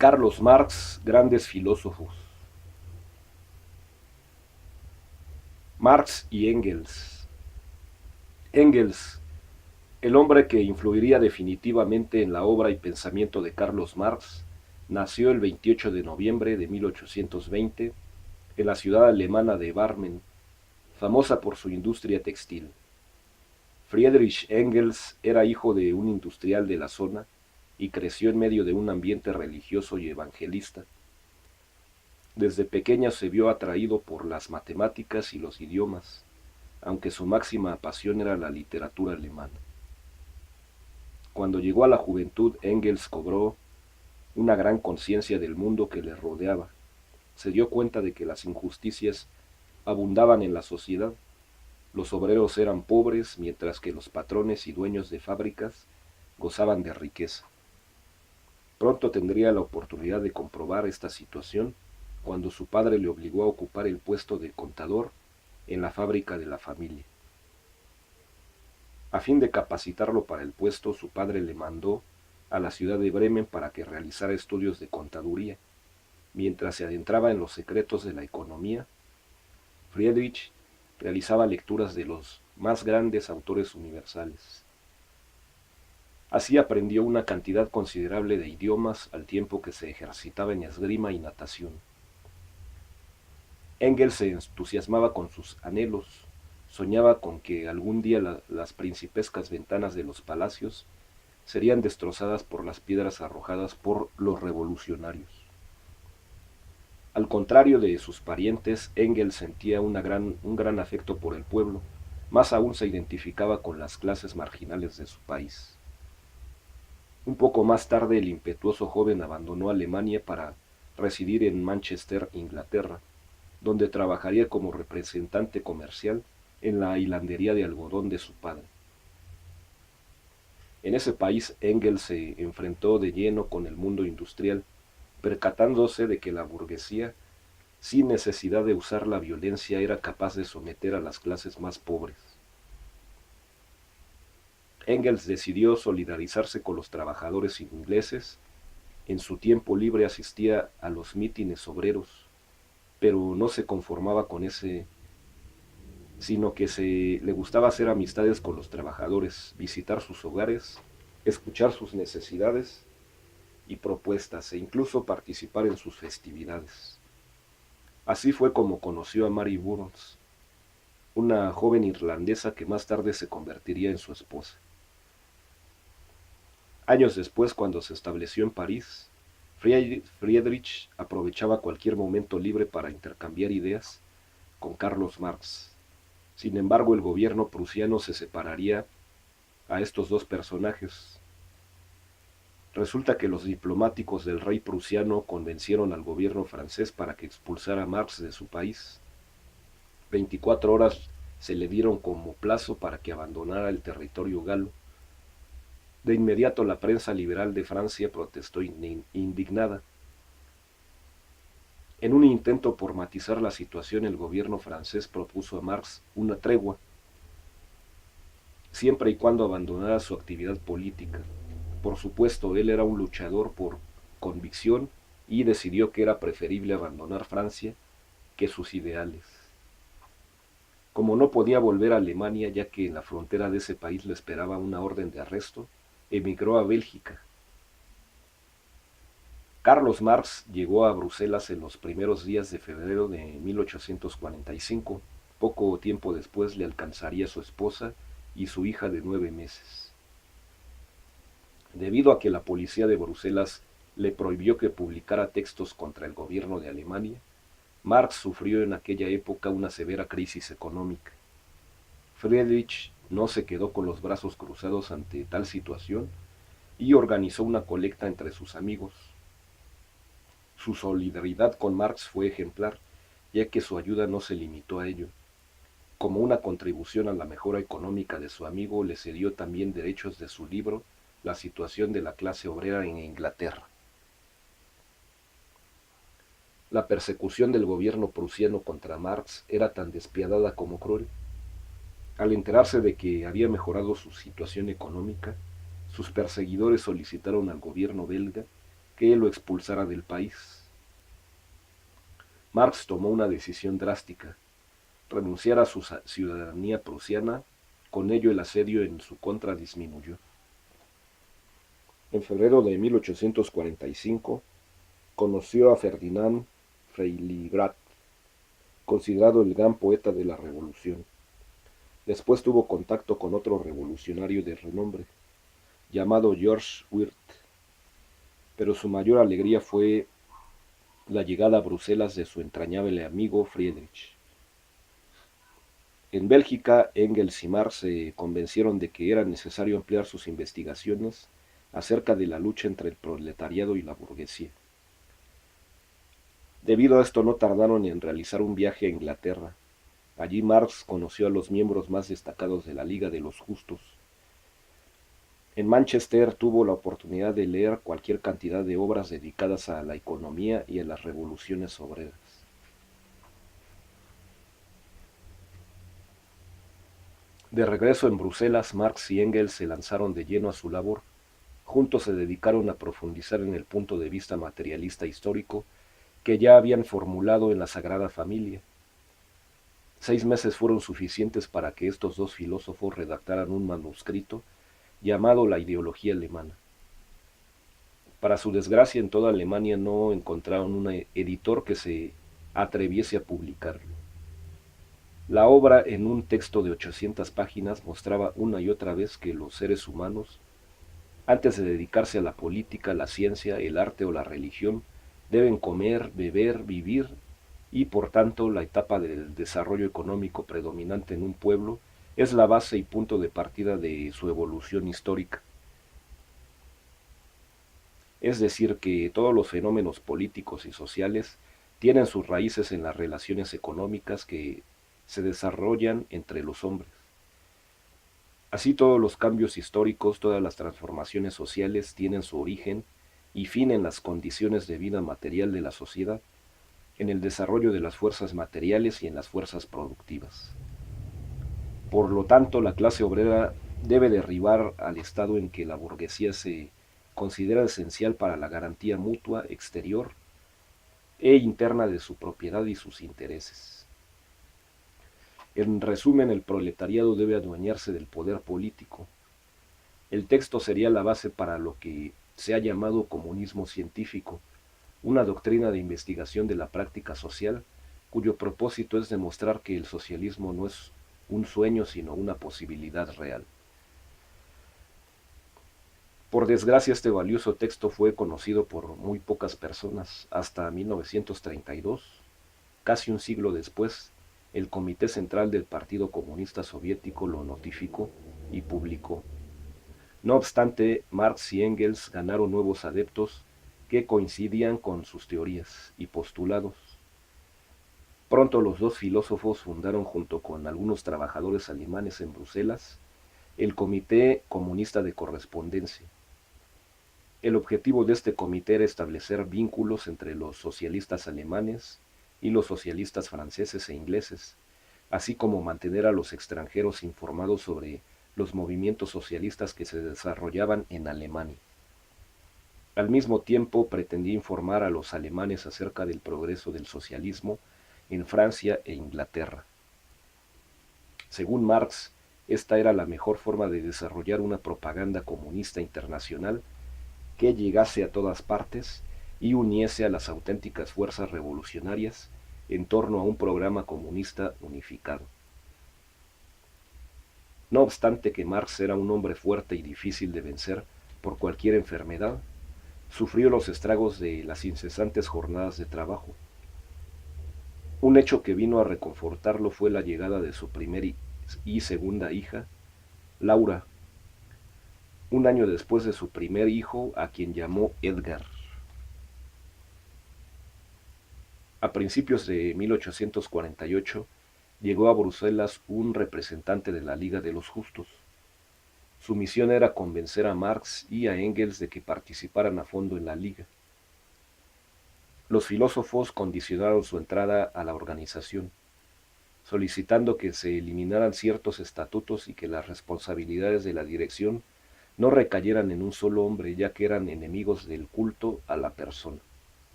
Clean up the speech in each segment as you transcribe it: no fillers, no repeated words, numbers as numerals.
Carlos Marx, grandes filósofos. Marx y Engels. Engels, el hombre que influiría definitivamente en la obra y pensamiento de Carlos Marx, nació el 28 de noviembre de 1820 en la ciudad alemana de Barmen, famosa por su industria textil. Friedrich Engels era hijo de un industrial de la zona y creció en medio de un ambiente religioso y evangelista. Desde pequeño se vio atraído por las matemáticas y los idiomas, aunque su máxima pasión era la literatura alemana. Cuando llegó a la juventud, Engels cobró una gran conciencia del mundo que le rodeaba. Se dio cuenta de que las injusticias abundaban en la sociedad. Los obreros eran pobres, mientras que los patrones y dueños de fábricas gozaban de riqueza. Pronto tendría la oportunidad de comprobar esta situación cuando su padre le obligó a ocupar el puesto de contador en la fábrica de la familia. A fin de capacitarlo para el puesto, su padre le mandó a la ciudad de Bremen para que realizara estudios de contaduría. Mientras se adentraba en los secretos de la economía, Friedrich realizaba lecturas de los más grandes autores universales. Así aprendió una cantidad considerable de idiomas al tiempo que se ejercitaba en esgrima y natación. Engels se entusiasmaba con sus anhelos, soñaba con que algún día las principescas ventanas de los palacios serían destrozadas por las piedras arrojadas por los revolucionarios. Al contrario de sus parientes, Engels sentía un gran afecto por el pueblo, más aún se identificaba con las clases marginales de su país. Un poco más tarde el impetuoso joven abandonó Alemania para residir en Manchester, Inglaterra, donde trabajaría como representante comercial en la hilandería de algodón de su padre. En ese país Engels se enfrentó de lleno con el mundo industrial, percatándose de que la burguesía, sin necesidad de usar la violencia, era capaz de someter a las clases más pobres. Engels decidió solidarizarse con los trabajadores ingleses. En su tiempo libre asistía a los mítines obreros, pero no se conformaba con ese, sino que le gustaba hacer amistades con los trabajadores, visitar sus hogares, escuchar sus necesidades y propuestas e incluso participar en sus festividades. Así fue como conoció a Mary Burns, una joven irlandesa que más tarde se convertiría en su esposa. Años después, cuando se estableció en París, Friedrich aprovechaba cualquier momento libre para intercambiar ideas con Carlos Marx. Sin embargo, el gobierno prusiano se separaría a estos dos personajes. Resulta que los diplomáticos del rey prusiano convencieron al gobierno francés para que expulsara a Marx de su país. 24 horas se le dieron como plazo para que abandonara el territorio galo. De inmediato la prensa liberal de Francia protestó indignada. En un intento por matizar la situación, el gobierno francés propuso a Marx una tregua, siempre y cuando abandonara su actividad política. Por supuesto, él era un luchador por convicción y decidió que era preferible abandonar Francia que sus ideales. Como no podía volver a Alemania, ya que en la frontera de ese país le esperaba una orden de arresto, emigró a Bélgica. Carlos Marx llegó a Bruselas en los primeros días de febrero de 1845. Poco tiempo después le alcanzaría su esposa y su hija de 9 meses. Debido a que la policía de Bruselas le prohibió que publicara textos contra el gobierno de Alemania, Marx sufrió en aquella época una severa crisis económica. Friedrich no se quedó con los brazos cruzados ante tal situación y organizó una colecta entre sus amigos. Su solidaridad con Marx fue ejemplar, ya que su ayuda no se limitó a ello. Como una contribución a la mejora económica de su amigo, le cedió también derechos de su libro La situación de la clase obrera en Inglaterra. La persecución del gobierno prusiano contra Marx era tan despiadada como cruel. Al enterarse de que había mejorado su situación económica, sus perseguidores solicitaron al gobierno belga que lo expulsara del país. Marx tomó una decisión drástica: renunciar a su ciudadanía prusiana. Con ello el asedio en su contra disminuyó. En febrero de 1845 conoció a Ferdinand Freiligrath, considerado el gran poeta de la Revolución. Después tuvo contacto con otro revolucionario de renombre, llamado George Wirth, pero su mayor alegría fue la llegada a Bruselas de su entrañable amigo Friedrich. En Bélgica, Engels y Marx se convencieron de que era necesario ampliar sus investigaciones acerca de la lucha entre el proletariado y la burguesía. Debido a esto no tardaron en realizar un viaje a Inglaterra. Allí Marx conoció a los miembros más destacados de la Liga de los Justos. En Manchester tuvo la oportunidad de leer cualquier cantidad de obras dedicadas a la economía y a las revoluciones obreras. De regreso en Bruselas, Marx y Engels se lanzaron de lleno a su labor. Juntos se dedicaron a profundizar en el punto de vista materialista histórico que ya habían formulado en la Sagrada Familia. 6 meses fueron suficientes para que estos dos filósofos redactaran un manuscrito llamado La ideología alemana. Para su desgracia, en toda Alemania no encontraron un editor que se atreviese a publicarlo. La obra, en un texto de 800 páginas, mostraba una y otra vez que los seres humanos, antes de dedicarse a la política, la ciencia, el arte o la religión, deben comer, beber, vivir, y por tanto la etapa del desarrollo económico predominante en un pueblo es la base y punto de partida de su evolución histórica. Es decir, que todos los fenómenos políticos y sociales tienen sus raíces en las relaciones económicas que se desarrollan entre los hombres. Así todos los cambios históricos, todas las transformaciones sociales tienen su origen y fin en las condiciones de vida material de la sociedad, en el desarrollo de las fuerzas materiales y en las fuerzas productivas. Por lo tanto, la clase obrera debe derribar al estado en que la burguesía se considera esencial para la garantía mutua, exterior e interna de su propiedad y sus intereses. En resumen, el proletariado debe adueñarse del poder político. El texto sería la base para lo que se ha llamado comunismo científico, una doctrina de investigación de la práctica social, cuyo propósito es demostrar que el socialismo no es un sueño, sino una posibilidad real. Por desgracia, este valioso texto fue conocido por muy pocas personas hasta 1932. Casi un siglo después, el Comité Central del Partido Comunista Soviético lo notificó y publicó. No obstante, Marx y Engels ganaron nuevos adeptos que coincidían con sus teorías y postulados. Pronto los dos filósofos fundaron, junto con algunos trabajadores alemanes en Bruselas, el Comité Comunista de Correspondencia. El objetivo de este comité era establecer vínculos entre los socialistas alemanes y los socialistas franceses e ingleses, así como mantener a los extranjeros informados sobre los movimientos socialistas que se desarrollaban en Alemania. Al mismo tiempo, pretendía informar a los alemanes acerca del progreso del socialismo en Francia e Inglaterra. Según Marx, esta era la mejor forma de desarrollar una propaganda comunista internacional que llegase a todas partes y uniese a las auténticas fuerzas revolucionarias en torno a un programa comunista unificado. No obstante que Marx era un hombre fuerte y difícil de vencer por cualquier enfermedad, sufrió los estragos de las incesantes jornadas de trabajo. Un hecho que vino a reconfortarlo fue la llegada de su primera y segunda hija, Laura, un año después de su primer hijo, a quien llamó Edgar. A principios de 1848 llegó a Bruselas un representante de la Liga de los Justos. Su misión era convencer a Marx y a Engels de que participaran a fondo en la Liga. Los filósofos condicionaron su entrada a la organización, solicitando que se eliminaran ciertos estatutos y que las responsabilidades de la dirección no recayeran en un solo hombre, ya que eran enemigos del culto a la persona.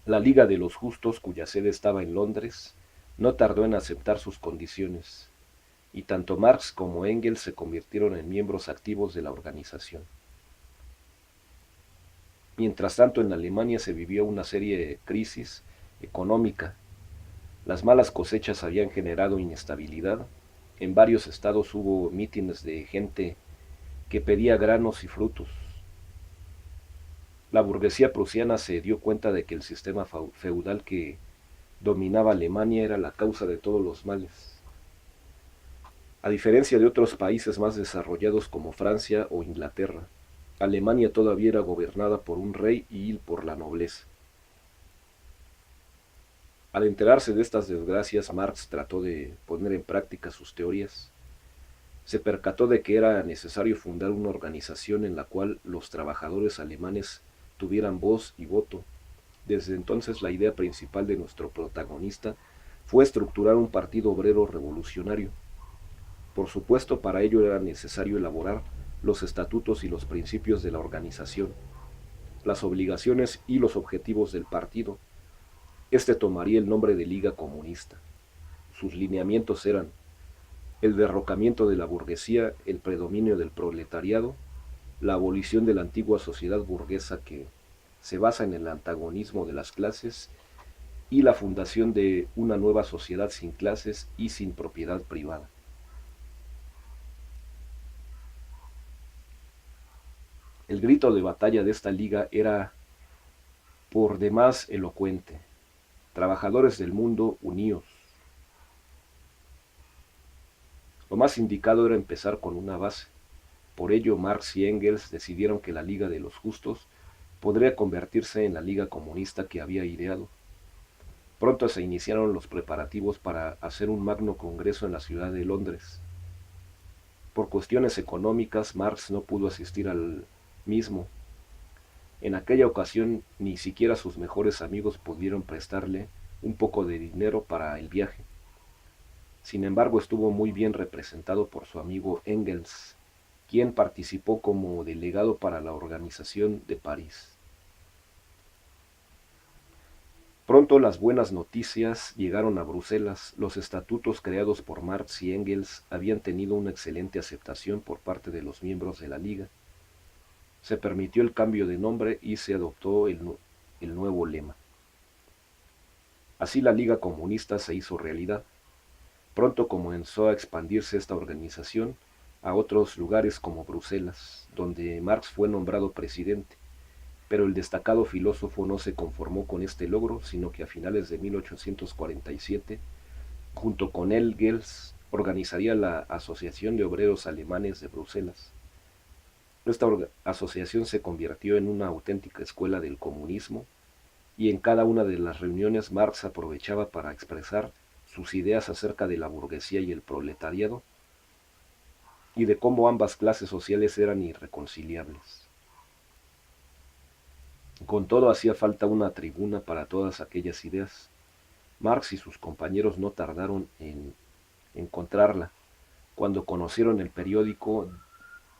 La Liga de los Justos, cuya sede estaba en Londres, no tardó en aceptar sus condiciones, y tanto Marx como Engels se convirtieron en miembros activos de la organización. Mientras tanto, en Alemania se vivió una serie de crisis económica. Las malas cosechas habían generado inestabilidad. En varios estados hubo mítines de gente que pedía granos y frutos. La burguesía prusiana se dio cuenta de que el sistema feudal que dominaba Alemania era la causa de todos los males. A diferencia de otros países más desarrollados como Francia o Inglaterra, Alemania todavía era gobernada por un rey y por la nobleza. Al enterarse de estas desgracias, Marx trató de poner en práctica sus teorías. Se percató de que era necesario fundar una organización en la cual los trabajadores alemanes tuvieran voz y voto. Desde entonces, la idea principal de nuestro protagonista fue estructurar un partido obrero revolucionario. Por supuesto, para ello era necesario elaborar los estatutos y los principios de la organización, las obligaciones y los objetivos del partido. Este tomaría el nombre de Liga Comunista. Sus lineamientos eran el derrocamiento de la burguesía, el predominio del proletariado, la abolición de la antigua sociedad burguesa que se basa en el antagonismo de las clases y la fundación de una nueva sociedad sin clases y sin propiedad privada. El grito de batalla de esta liga era por demás elocuente: trabajadores del mundo, uníos. Lo más indicado era empezar con una base. Por ello, Marx y Engels decidieron que la Liga de los Justos podría convertirse en la Liga Comunista que había ideado. Pronto se iniciaron los preparativos para hacer un magno congreso en la ciudad de Londres. Por cuestiones económicas, Marx no pudo asistir al mismo. En aquella ocasión, ni siquiera sus mejores amigos pudieron prestarle un poco de dinero para el viaje. Sin embargo, estuvo muy bien representado por su amigo Engels, quien participó como delegado para la organización de París. Pronto las buenas noticias llegaron a Bruselas. Los estatutos creados por Marx y Engels habían tenido una excelente aceptación por parte de los miembros de la Liga. Se permitió el cambio de nombre y se adoptó el nuevo lema. Así la Liga Comunista se hizo realidad. Pronto comenzó a expandirse esta organización a otros lugares como Bruselas, donde Marx fue nombrado presidente, pero el destacado filósofo no se conformó con este logro, sino que a finales de 1847, junto con Engels, organizaría la Asociación de Obreros Alemanes de Bruselas. Esta asociación se convirtió en una auténtica escuela del comunismo, y en cada una de las reuniones Marx aprovechaba para expresar sus ideas acerca de la burguesía y el proletariado, y de cómo ambas clases sociales eran irreconciliables. Con todo, hacía falta una tribuna para todas aquellas ideas. Marx y sus compañeros no tardaron en encontrarla cuando conocieron el periódico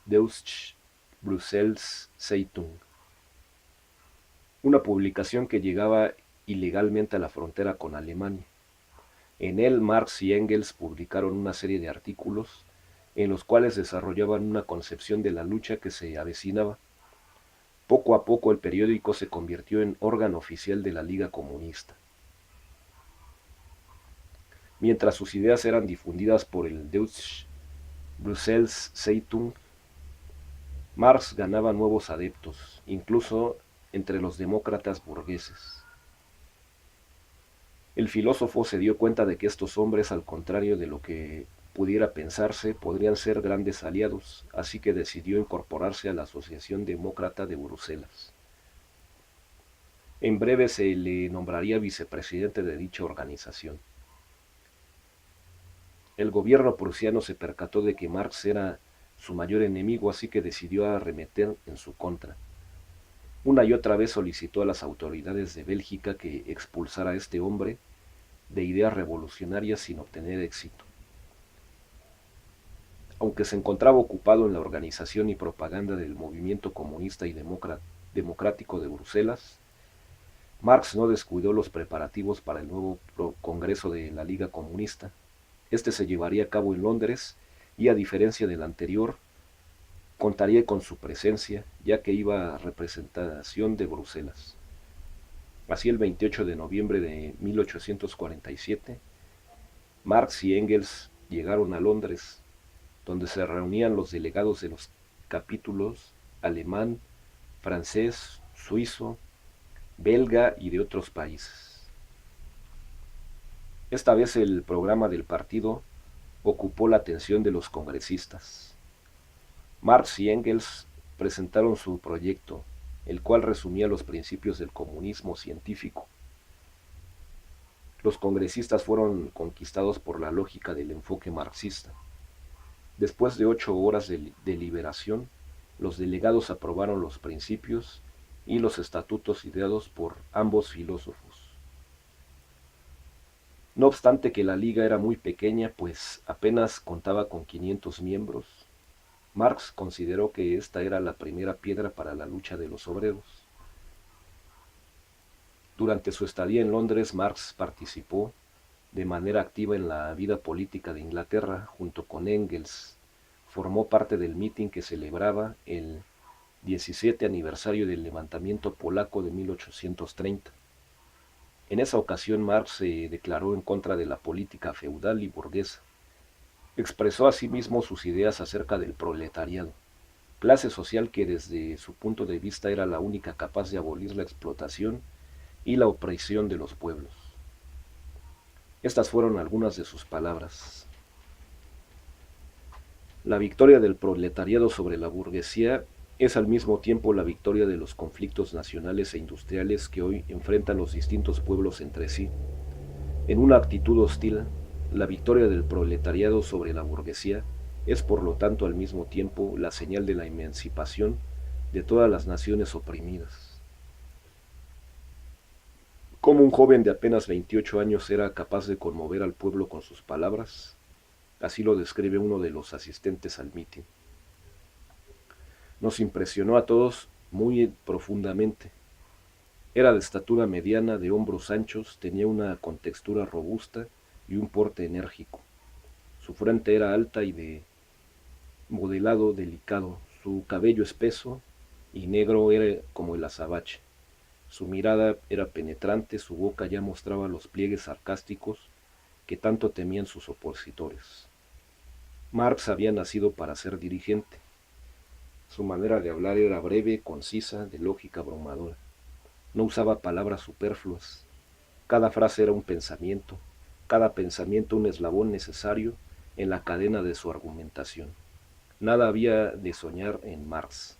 Deutsche Brussels Zeitung, una publicación que llegaba ilegalmente a la frontera con Alemania. En él, Marx y Engels publicaron una serie de artículos en los cuales desarrollaban una concepción de la lucha que se avecinaba. Poco a poco el periódico se convirtió en órgano oficial de la Liga Comunista. Mientras sus ideas eran difundidas por el Deutsche Brussels Zeitung, Marx ganaba nuevos adeptos, incluso entre los demócratas burgueses. El filósofo se dio cuenta de que estos hombres, al contrario de lo que pudiera pensarse, podrían ser grandes aliados, así que decidió incorporarse a la Asociación Demócrata de Bruselas. En breve se le nombraría vicepresidente de dicha organización. El gobierno prusiano se percató de que Marx era su mayor enemigo, así que decidió arremeter en su contra. Una y otra vez solicitó a las autoridades de Bélgica que expulsara a este hombre de ideas revolucionarias sin obtener éxito. Aunque se encontraba ocupado en la organización y propaganda del movimiento comunista y democrático de Bruselas, Marx no descuidó los preparativos para el nuevo Congreso de la Liga Comunista. Este se llevaría a cabo en Londres y, a diferencia del anterior, contaría con su presencia, ya que iba a representación de Bruselas. Así, el 28 de noviembre de 1847, Marx y Engels llegaron a Londres, donde se reunían los delegados de los capítulos alemán, francés, suizo, belga y de otros países. Esta vez el programa del partido ocupó la atención de los congresistas. Marx y Engels presentaron su proyecto, el cual resumía los principios del comunismo científico. Los congresistas fueron conquistados por la lógica del enfoque marxista. Después de 8 horas de deliberación, los delegados aprobaron los principios y los estatutos ideados por ambos filósofos. No obstante que la liga era muy pequeña, pues apenas contaba con 500 miembros, Marx consideró que esta era la primera piedra para la lucha de los obreros. Durante su estadía en Londres, Marx participó de manera activa en la vida política de Inglaterra junto con Engels. Formó parte del mitin que celebraba el 17 aniversario del levantamiento polaco de 1830. En esa ocasión Marx se declaró en contra de la política feudal y burguesa. Expresó asimismo sus ideas acerca del proletariado, clase social que desde su punto de vista era la única capaz de abolir la explotación y la opresión de los pueblos. Estas fueron algunas de sus palabras. La victoria del proletariado sobre la burguesía es al mismo tiempo la victoria de los conflictos nacionales e industriales que hoy enfrentan los distintos pueblos entre sí. En una actitud hostil, la victoria del proletariado sobre la burguesía es por lo tanto al mismo tiempo la señal de la emancipación de todas las naciones oprimidas. Cómo un joven de apenas 28 años era capaz de conmover al pueblo con sus palabras, así lo describe uno de los asistentes al mitin. Nos impresionó a todos muy profundamente. Era de estatura mediana, de hombros anchos, tenía una contextura robusta y un porte enérgico. Su frente era alta y de modelado delicado, su cabello espeso y negro era como el azabache. Su mirada era penetrante, su boca ya mostraba los pliegues sarcásticos que tanto temían sus opositores. Marx había nacido para ser dirigente. Su manera de hablar era breve, concisa, de lógica abrumadora. No usaba palabras superfluas. Cada frase era un pensamiento, cada pensamiento un eslabón necesario en la cadena de su argumentación. Nada había de soñar en Marx.